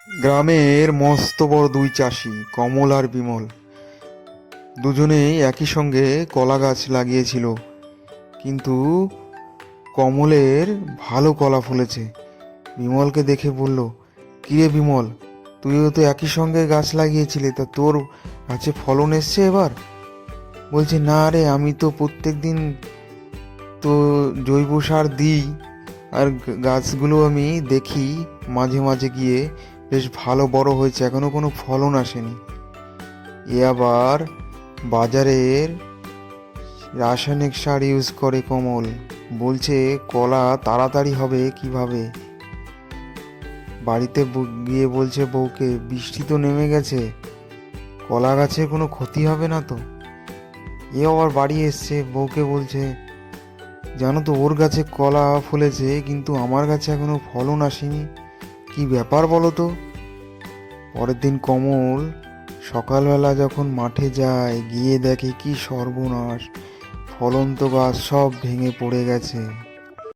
গ্রামের মস্ত বড় দুই চাষি কমল আর বিমল দুজনেই একই সঙ্গে কলা গাছ লাগিয়েছিল। কিন্তু কমলের ভালো কলা ফলেছে। বিমলকে দেখে বলল, কিরে বিমল, তুইও তো একই সঙ্গে গাছ লাগিয়েছিলি, তা তোর গাছে ফলন এসছে এবার? বলছে, না রে, আমি তো প্রত্যেক দিন তো জৈব সার দিই, আর গাছগুলো আমি দেখি মাঝে মাঝে গিয়ে বেশ ভালো বড় হয়েছে, এখনো কোনো ফলন আসেনি। এ আবার বাজারের রাসায়নিক সার ইউজ করে কমল। বলছে কলা তাড়াতাড়ি হবে কিভাবে। বাড়িতে গিয়ে বলছে বউকে, বৃষ্টি তো নেমে গেছে, কলা গাছের কোনো ক্ষতি হবে না তো? এ আবার বাড়ি এসছে, বউকে বলছে, জানো তো ওর গাছে কলা ফলেছে, কিন্তু আমার গাছে এখনো ফলন আসেনি, কি ব্যাপার বলো তো? পরের দিন কমল সকালবেলা যখন মাঠে যায়, গিয়ে দেখে কি সর্বনাশ, ফলন্ত গাছ সব ভেঙে পড়ে গেছে।